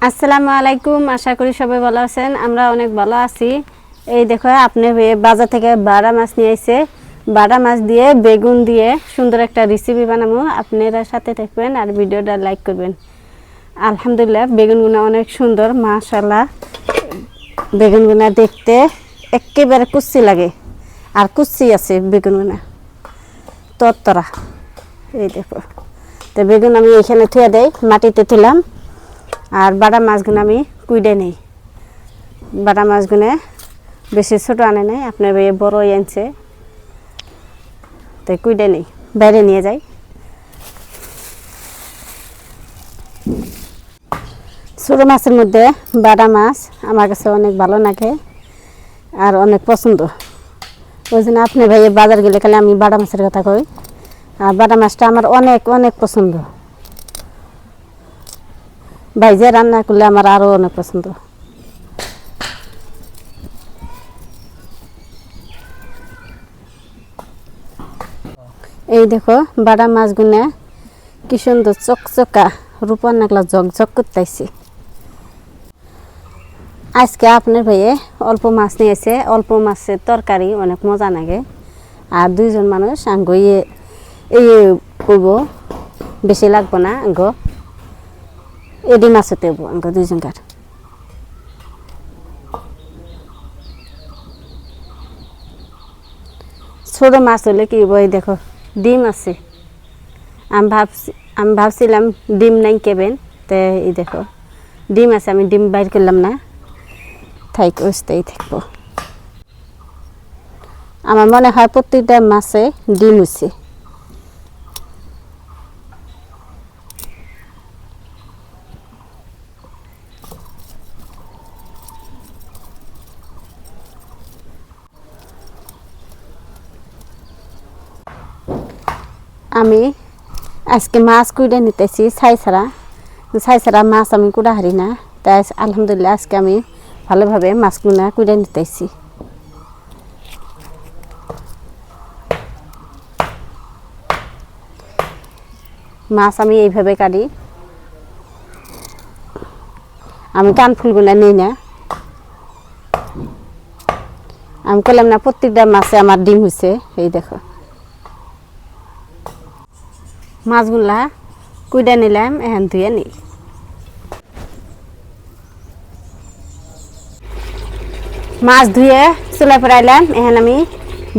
আসসালামু আলাইকুম, আশা করি সবাই ভালো আছেন। আমরা অনেক ভালো আছি। এই দেখো আপনি বাজার থেকে বাটা মাছ নিয়ে এসে বাটা মাছ দিয়ে বেগুন দিয়ে সুন্দর একটা রেসিপি বানাবো। আপনারা সাথে থাকবেন আর ভিডিওটা লাইক করবেন। আলহামদুলিল্লাহ বেগুনগুলো অনেক সুন্দর, মাশাআল্লাহ। বেগুনগুলো দেখতে একেবারে কুচি লাগে, আর কুচি আছে বেগুনগুলো তরতরা। এই দেখো, তো বেগুন আমি এখানে থুয়ে দেই, মাটিতে তুলাম। আর বাটা মাছগুলো আমি কুইডে নেই। বাটা মাছগুলো বেশি ছোটো আনে নাই, আপনার বড়ই আনছে, তাই কুইডে নেই, বাইরে নিয়ে যাই। ছোটো মাছের মধ্যে বাটা মাছ আমার কাছে অনেক ভালো লাগে আর অনেক পছন্দ। ওই জন্য আপনি ভাই বাজার গেলে খালি আমি বাটা মাছের কথা কই। আর বাটা মাছটা আমার অনেক অনেক পছন্দ। ভাইজে রান্না করলে আমার আরও অনেক পছন্দ। এই দেখো বাটা মাছগুলো কি সুন্দর চকচকা রূপার নাকলা ঝকঝক করতেছি। আজকে আপনার ভাইয়ে অল্প মাছ নিয়েছে, অল্প মাছের তরকারি অনেক মজা লাগে। আর দুইজন মানুষ আঙ্গ এই করব, বেশি লাগবো না আঙ্গ, এডি মাছও দেব আঙ্গ দুইজনকার। ছোটো মাছ হলে কি বই দেখো ডিম আছে। আমি ভাবছিলাম ডিম নাই কেবেন, তো এই দেখো ডিম আছে, আমি ডিম বাইর করলাম না, থাইক ওইটাই থাকবো। আমার মনে হয় প্রত্যেকটা মাছে ডিম হচ্ছে। আমি আজকে মাছ কুইডে নিতেছি ছাই ছাড়া মাছ আমি কুড়া হারি না, তাই আলহামদুলিল্লাহ আজকে আমি ভালোভাবে মাছগুলো কুইডে নিতেছি। মাছ আমি এইভাবে কাটি, আমি কানফুলগুলো নিই না। আমি বললাম না প্রত্যেকটা মাছে আমার ডিম হয়েছে। এই দেখো মাছগুলা কুইডা নিলাম, এখন ধুয়ে নিই। মাছ ধুয়ে চুলা ফেরাইলাম, এখন আমি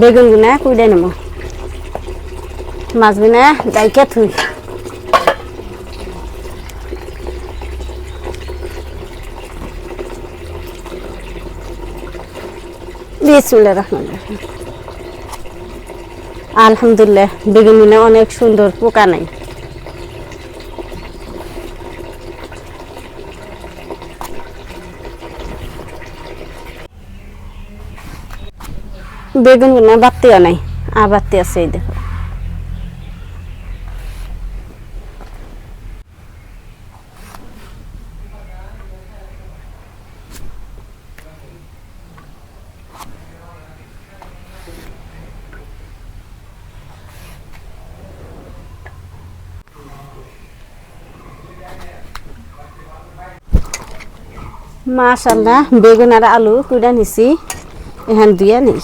বেগুনগুলা কুইডা নেব। মাছগুলা ডাইকে থুই। বিসমিল্লাহির রহমানির রহিম। আলহামদুলিল্লাহ বেগুনগুলো অনেক সুন্দর, পোকা নাই। বেগুনগুলো বাড়তিও নাই, আর বাড়তি আছে। এই দেখো মাশাআল্লাহ বেগুন আর আলু কুইডা নিছি, এখন ধুয়ে নিই।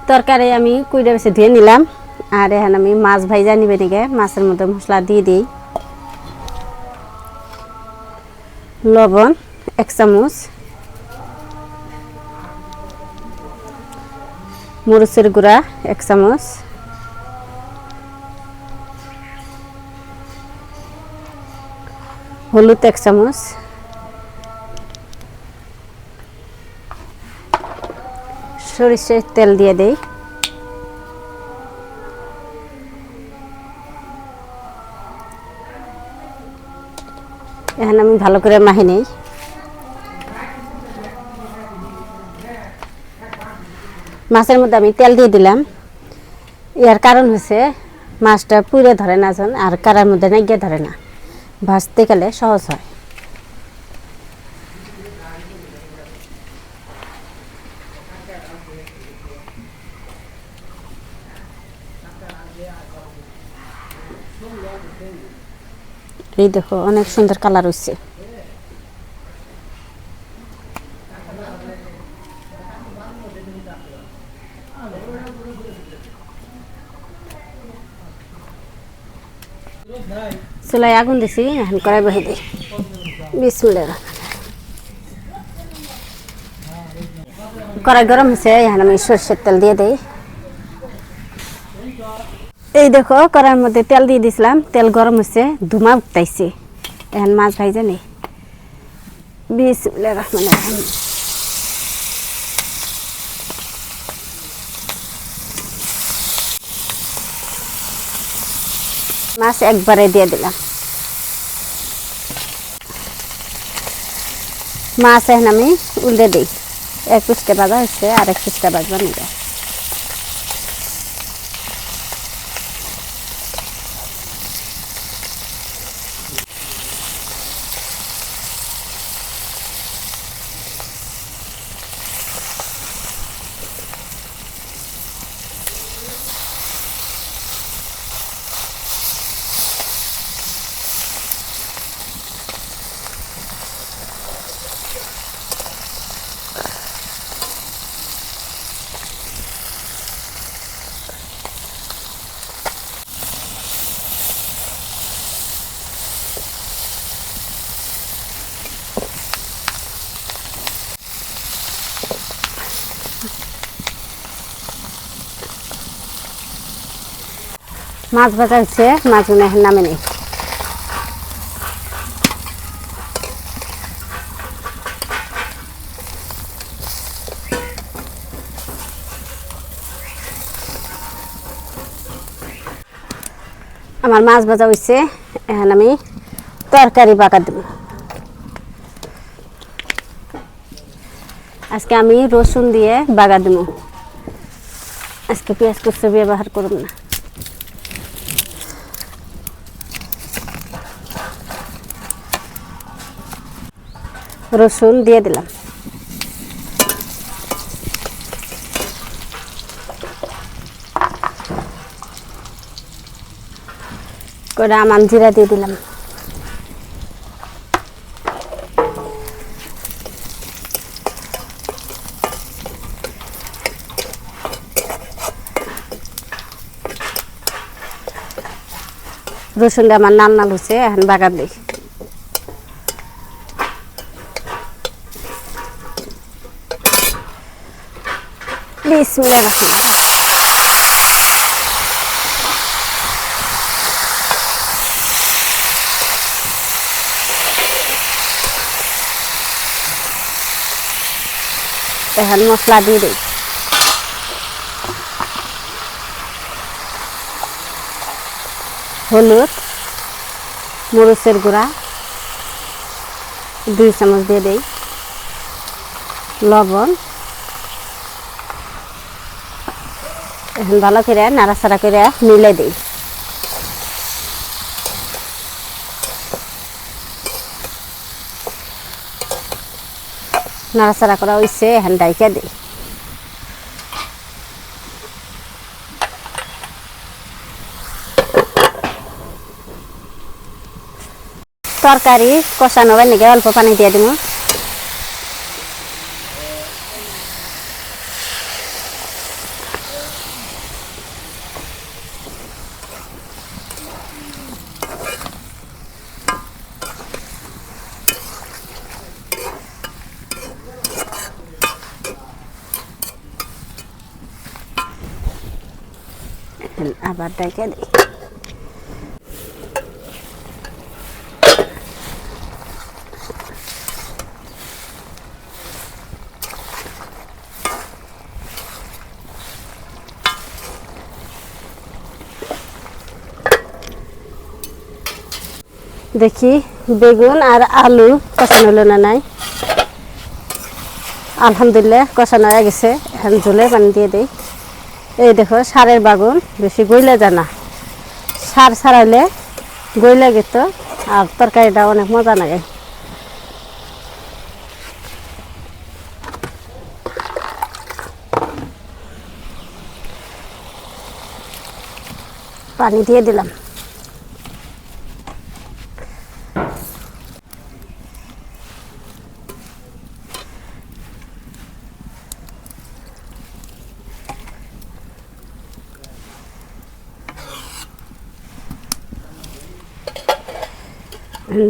তরকারি আমি কুইডা বেশি ধুয়ে নিলাম। আর এখন আমি মাছ ভাইজা নিবে নিগে মাছের মধ্যে মশলা দিয়ে দিই। লবণ 1 চামচ, মরিচের গুঁড়া 1 চামচ, হলুদ 1 চামচ, সরিষার তেল দিয়ে দেই। এখন আমি ভালো করে মাখি নেই। মাছের মধ্যে আমি তেল দিয়ে দিলাম, এর কারণ হচ্ছে মাছটা পুড়ে ধরে না, আর কারার মধ্যে নাইগে ধরে না, ভাজতে গেলে সহজ হয়। এই দেখো অনেক সুন্দর কালার হচ্ছে। চুলায় আগুন দিছি, এখন কড়াই বসে দিই। বিসমিল্লাহ। কড়াই গরম হয়েছে, এখন আমি সরষের তেল দিয়ে দিই। এই দেখো কড়াইয়ের মধ্যে তেল দিয়ে দিছিলাম, তেল গরম হয়েছে, ধুমা উঠতেছে। এখন মাছ ভাইজা নেই। বিসমিল্লাহির রহমানির রহিম। মাছ একবারে দিয়ে দিলাম। মাছ এখন আমি উল্টে দিই। এক পিসটা ভাজা হচ্ছে, আর এক পিসটা ভাজবা নিবে। মাছ ভাজা হচ্ছে, মাছগুলো এখন নামে নেই। আমার মাছ ভাজা হয়েছে, এখন আমি তরকারি পাকা দেব। আজকে আমি রসুন দিয়ে বাগা দেব, আজকে পেঁয়াজ কুচি ব্যবহার করব না। রসুন দিয়ে দিলাম। করে আমান জিরা দিয়ে দিলাম। রসুনটা আমার নাল নাল হচ্ছে, এখন বাগার দিই। বিসমিল্লাহির রহমানির রহিম। এখন মশলা দিয়ে দিই। হলুদ, মরিচের গুঁড়া 2 চামচ দিয়ে দিই, লবণ। এখন ভালো করে নাড়াচাড়া করে মিলে দিই। নাড়াচাড়া করা হয়েছে, এখন ডাইকা দিই। তরকারি কষানো হয় নাকি অল্প পানি দিয়ে দিব। আবার ডাইকা দিই। দেখি বেগুন আর আলু কষানো হলো না নাই। আলহামদুলিল্লাহ কষানো হয়ে গেছে, এখন ঝোলে পানি দিয়ে দিই। এই দেখো সারের বাগুন বেশি গইলে জানা, সার ছাড়াইলে গইলে গেত, আর তরকারিটা অনেক মজা লাগে। পানি দিয়ে দিলাম।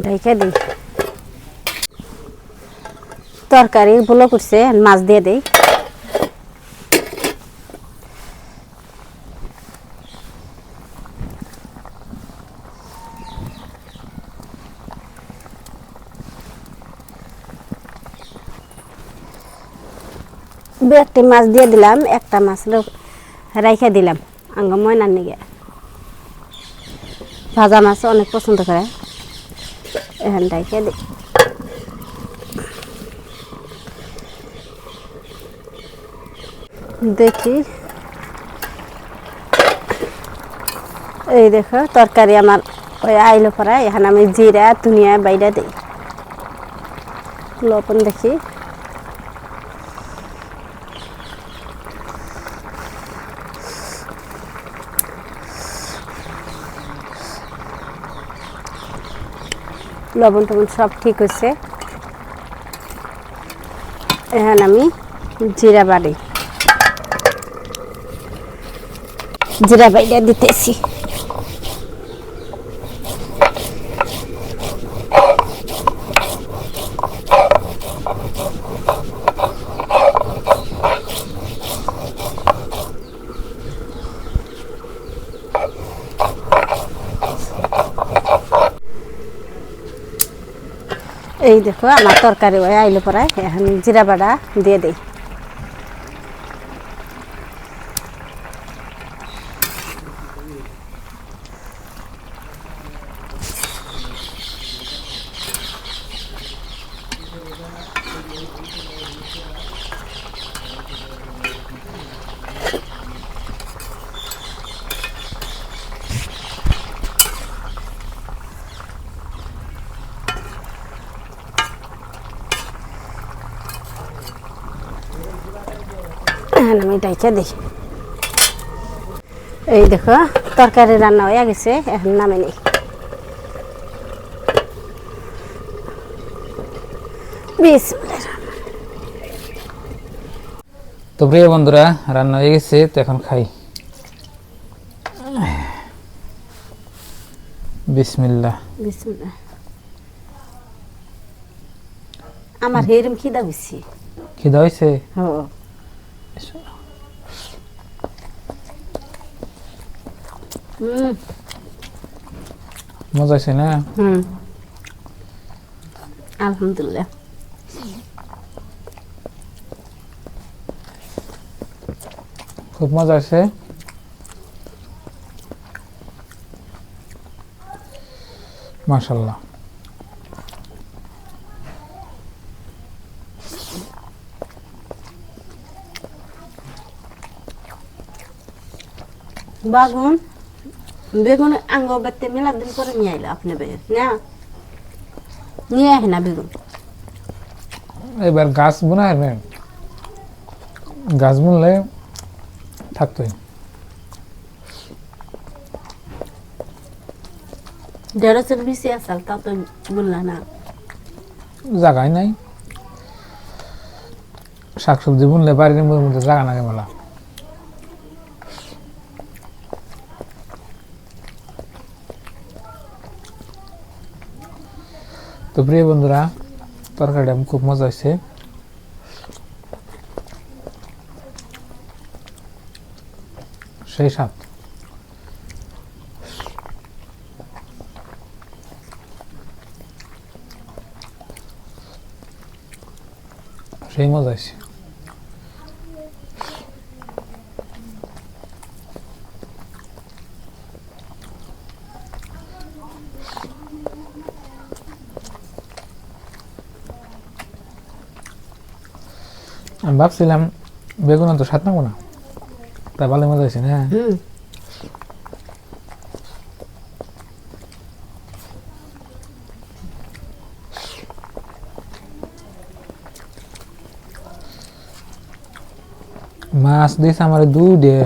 ঢেকে দিই। তরকারি গুলো করছে, মাছ দিয়ে দিই। একটি মাছ দিয়ে দিলাম, একটা মাছ রাইখা দিলাম আঙ্গ ময়নার নিগে। ভাজা মাছ অনেক পছন্দ করে, এখন রাইখা দিই। দেখি, এই দেখো তরকারি আমার ওই আইলো পরা। এখন আমি জিরা ধনিয়া বাইরা দিই, লবণ দেখি। লবণ টবণ সব ঠিক হয়েছে। এখন আমি জিরা বাড়ি, জিরা বাইরা দিতেছি। এই দেখো আমার তরকারি হয়ে আইলো পরে, এখন জিরা বাড়া দিয়ে দিই। আমি ডাইকা দিই। এই দেখো তরকারি রান্না হয়ে গেছে, এখন নামে নেই। তো প্রিয় বন্ধুরা, রান্না হয়ে গেছে, তো এখন খাই। বিসমিল্লাহ। বিসমিল্লাহ। আমার হেরম খিদা বেশি। খিদা হয়েছে? মজা হয়েছে না? আলহামদুলিল্লাহ। খুব মজা হয়েছে। মাশাআল্লাহ। বাগুন বেগুন আঙ্গ বাড়তে মেলা দিন পরে নিয়ে আইলো আপনি বের না নিয়ে আসে না বেগুন। এবার গাছ বোনায় না, গাছ বুনলে থাকতোই। ঢেঁড়সের বেশি আসাল, তা তো বললা না। জায়গায় নাই, শাকসবজি বুনলে বাড়ির মধ্যে জায়গা নাগে মেলা। তো প্রিয় বন্ধুরা, তরকারিটা খুব মজা হয়েছে। সেই স্বাদ। সেই মজা হয়েছে। আমি ভাবছিলাম বেগুন তো স্বাদ নাবো না, তা ভালো মজা হয়েছে না। মাছ দিয়েছে আমার দুধে,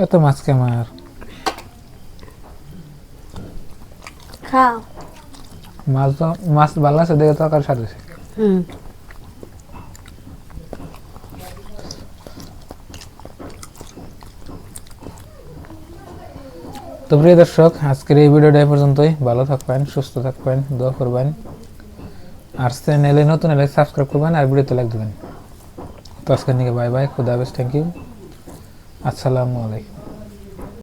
এত মাছ কে আমার খাও। মাছ ভালো আছে দেখে তরকারি স্বাদ হয়েছে। তো প্রিয় দর্শক, আজকের এই ভিডিওটা এই পর্যন্তই। ভালো থাকবেন, সুস্থ থাকবেন, দোয়া করবেন, আর চ্যানেলে নতুন হলে সাবস্ক্রাইব করবেন আর ভিডিওতে লাইক দেবেন। তো আজকের নিকে বাই বাই, খুদা হাফেজ, থ্যাংক ইউ, আসসালামু আলাইকুম।